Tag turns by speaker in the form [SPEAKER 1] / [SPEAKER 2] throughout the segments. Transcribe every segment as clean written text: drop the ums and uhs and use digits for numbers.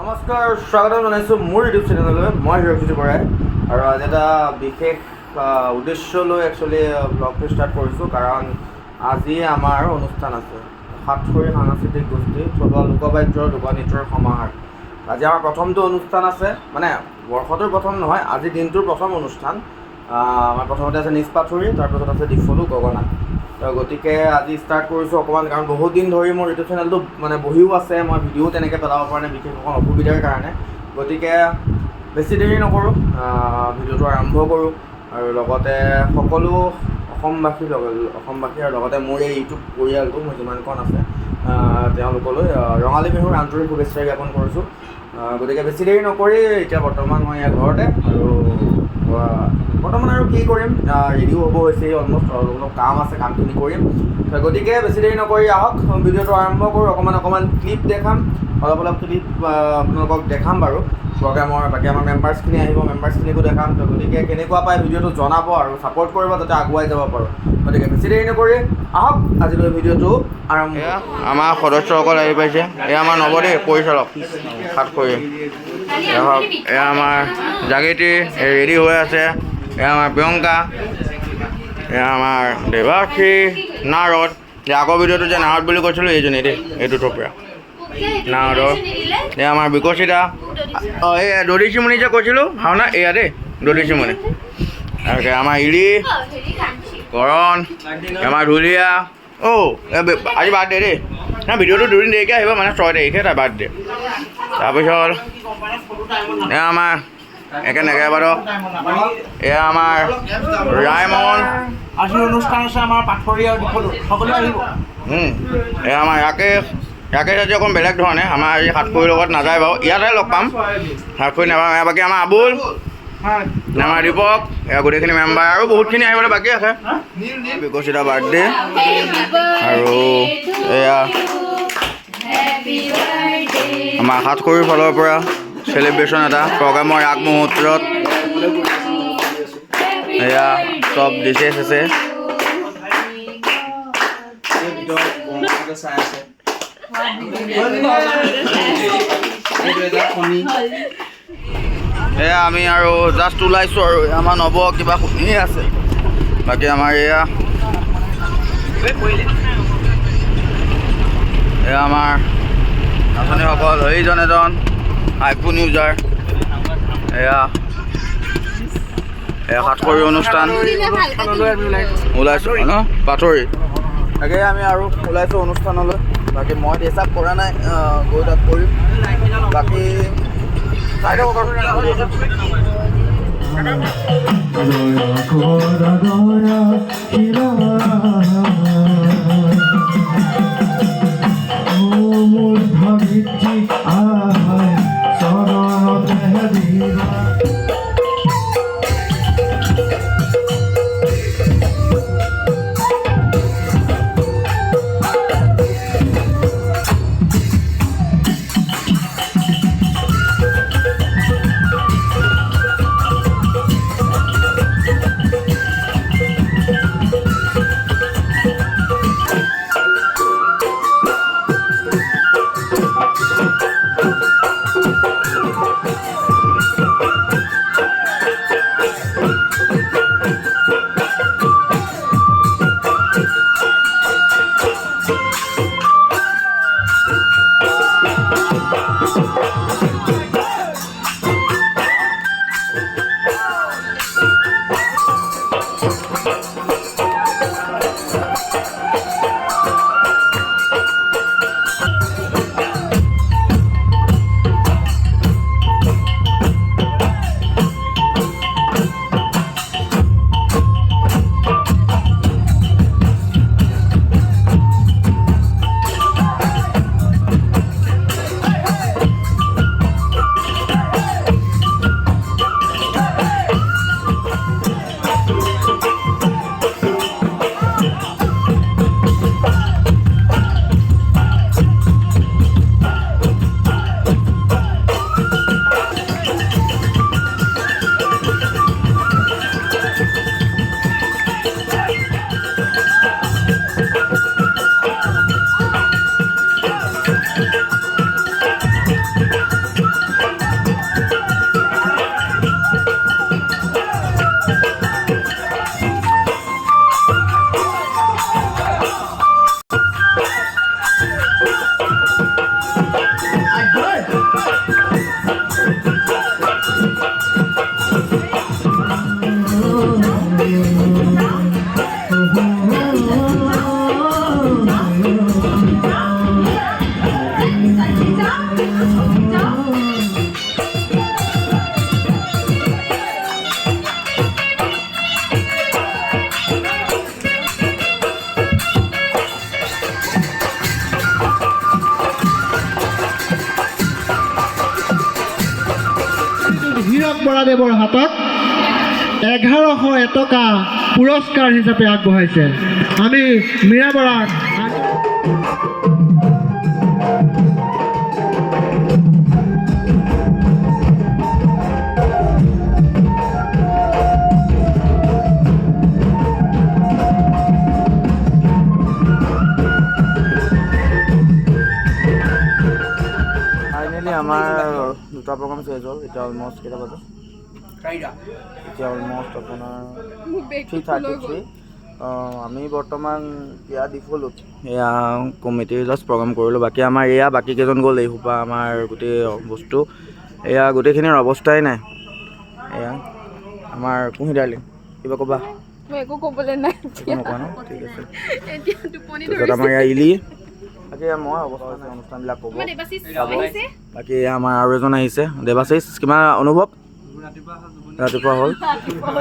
[SPEAKER 1] নমস্কাৰ স্বাগতম জনাইছোঁ মোৰ ইউটিউব চেনেললৈ মই হিৰক জ্যোতি বৰাই আৰু আজি এটা বিশেষ উদ্দেশ্য লৈ একচুৱেলি ব্লগটো ষ্টাৰ্ট কৰিছোঁ কাৰণ আজি আমাৰ অনুষ্ঠান আছে সাতসৰী সাংস্কৃতিক গোষ্ঠী থলুৱা লোকবাদ্যৰ লোকনৃত্যৰ সমাহাৰ। আজি আমাৰ প্ৰথমটো অনুষ্ঠান আছে, মানে বৰ্ষটোৰ প্ৰথম নহয়, আজি দিনটোৰ প্ৰথম অনুষ্ঠান। আমাৰ প্ৰথমতে আছে নিষ্পাথৰী, তাৰপিছত আছে ডিফলু গগনা। গতিকে আজি ষ্টাৰ্ট কৰিছোঁ অকণমান, কাৰণ বহুত দিন ধৰি মোৰ ইউটিউব চেনেলটো মানে বহিও আছে, মই ভিডিঅ' তেনেকৈ পেলাব পৰা নাই বিশেষ অকণ অসুবিধাৰ কাৰণে। গতিকে বেছি দেৰি নকৰোঁ, ভিডিঅ'টো আৰম্ভ কৰোঁ আৰু লগতে সকলো অসমবাসী আৰু লগতে মোৰ এই ইউটিউব পৰিয়ালটো মোৰ যিমানখন আছে তেওঁলোকলৈ ৰঙালী বিহুৰ আন্তৰিক শুভেচ্ছা জ্ঞাপন কৰিছোঁ। গতিকে বেছি দেৰি নকৰি এতিয়া বৰ্তমান মই ইয়াৰ ঘৰতে আৰু বৰ্তমান আৰু কি কৰিম, ৰেডিও হ'ব হৈছে, অলমষ্ট অলপ কাম আছে, কামখিনি কৰিম। গতিকে বেছি দেৰি নকৰি আহক ভিডিঅ'টো আৰম্ভ কৰোঁ। অকণমান ক্লিপ দেখাম, অলপ ক্লিপ আপোনালোকক দেখাম বাৰু প্ৰগ্ৰামৰ। বাকী আমাৰ মেম্বাৰ্ছখিনি আহিব, মেম্বাৰ্ছখিনিকো দেখাম। গতিকে কেনেকুৱা পায় ভিডিঅ'টো জনাব আৰু ছাপোৰ্ট কৰিব যাতে আগুৱাই যাব পাৰোঁ। গতিকে বেছি দেৰি নকৰি আহক আজিলৈ ভিডিঅ'টো আৰম্ভ। আমাৰ সদস্যসকল আহি পাইছে। এয়া আমাৰ নৱদেৱ পৰিচালক সাতসৰী, এয়া আমাৰ জাগৃতি ৰেডি হৈ আছে, এয়া আমাৰ প্ৰিয়ংকা, এয়া আমাৰ দেৱাশ্ৰী, নাৰদ। আগৰ ভিডিঅ'টো যে নাৰদ বুলি কৈছিলোঁ এইজনী দেই, এইটো টপৰা নাৰদৰ। এয়া আমাৰ বিকশিতা, এই দধিচিমনি যে কৈছিলোঁ ভাওনা, এয়া দেই দধিচিমনি। আৰু আমাৰ ইৰি, কৰণ, আমাৰ ঢুলীয়া। আজি বাৰ্থডে দেই, ভিডিঅ'টো দুদিন দেৰিকৈ আহিব, মানে 6 তাৰিখে তাৰ বাৰ্থডে। তাৰপিছত এয়া আমাৰ একেবাৰে এয়া আমাৰ ৰায়মন।
[SPEAKER 2] আজি অনুষ্ঠান আছে আমাৰ পাথৰী আৰু ডিফলু, সকলোৱে আহিব।
[SPEAKER 1] এয়া আমাৰ ৰাকেশ আজি অকণ বেলেগ ধৰণে, আমাৰ আজি সাতসৰীৰ লগত নাযায় বাৰু, ইয়াতে লগ পাম, সাতসৰী নাপাম। বাকী আমাৰ আবুল, আমাৰ দীপক, এয়া গোটেইখিনি মেম্বাৰ আৰু বহুতখিনি আহিবলৈ বাকী আছে। বিকশিতা বাৰ্থডে আৰু এয়া আমাৰ সাতসৰীৰ ফালৰ পৰা চেলিব্ৰেশ্যন এটা প্ৰগ্ৰামৰ আগমুহূৰ্তত। এয়া চব ডিছেছ আছে। এয়া আমি আৰু জাষ্ট ওলাইছোঁ আৰু আমাৰ নৱ কিবা শুনিয়ে আছে। বাকী আমাৰ এয়া আমাৰ নাচনীসকল, এইজন এজন আইফোন ইউজাৰ। এয়া সাতসৰী অনুষ্ঠান ওলাইছোঁ ন পাথৰী। তাকে আমি আৰু ওলাইছোঁ অনুষ্ঠানলৈ। বাকী মই ডিচাইড কৰা নাই, গৈ তাত কৰিম। বাকী চাই থাকক আৰু।
[SPEAKER 3] হীৰক বৰাদেৱৰ হাতত 1100 টকা পুৰস্কাৰ হিচাপে আগবঢ়াইছে। আমি মীৰা বৰাক
[SPEAKER 1] ফাইনেলি আমাৰ দুটা প্ৰগ্ৰাম চেঞ্জ হ'ল। এতিয়া অলমষ্ট কেইটা বাজে? এতিয়া অলমষ্ট আপোনাৰ 3:33। আমি বৰ্তমান এয়া দীঘলত এয়া কমিটিৰ জাষ্ট প্ৰগ্ৰাম কৰিলোঁ। বাকী আমাৰ এয়া বাকী কেইজন গ'ল। এই সোপা আমাৰ গোটেই বস্তু এয়া গোটেইখিনিৰ অৱস্থাই নাই। এয়া আমাৰ কুঁহি ডাৰ্লিং কিবা ক'বা?
[SPEAKER 4] একো ক'বলৈ নাই।
[SPEAKER 1] একো নকোৱা ন? ঠিক আছে।
[SPEAKER 4] এতিয়া টোপনি
[SPEAKER 1] তাৰপিছত আমাৰ এয়া ইলি। বাকী মই অৱস্থা নাই, অনুষ্ঠানবিলাক ক'ব। বাকী আমাৰ আৰু এজন আহিছে দেৱাশিষ। কিমান অনুভৱ? ৰাতিপুৱা হ'ল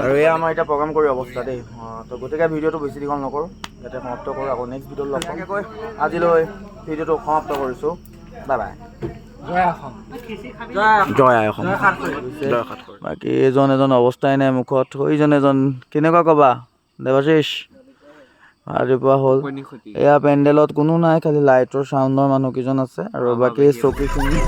[SPEAKER 1] আৰু এয়া আমাৰ এতিয়া প্ৰগ্ৰাম কৰি অৱস্থা দেই। তো গতিকে ভিডিঅ'টো বেছি দীঘল নকৰোঁ, ইয়াতে সমাপ্ত কৰোঁ। আকৌ নেক্সট ভিডিঅ'ত লগ পাম। আজিলৈ ভিডিঅ'টো সমাপ্ত কৰিছোঁ। Bye bye. জয় আই অসম। বাকী এজন অৱস্থাই নাই মুখত। সৈজন এজন কেনেকুৱা ক'বা দেৱাশিষ? ৰাতিপুৱা হ'ল এয়া পেণ্ডেলত কোনো নাই, খালি লাইটৰ চাউণ্ডৰ মানুহকেইজন আছে আৰু বাকী চকীখিনি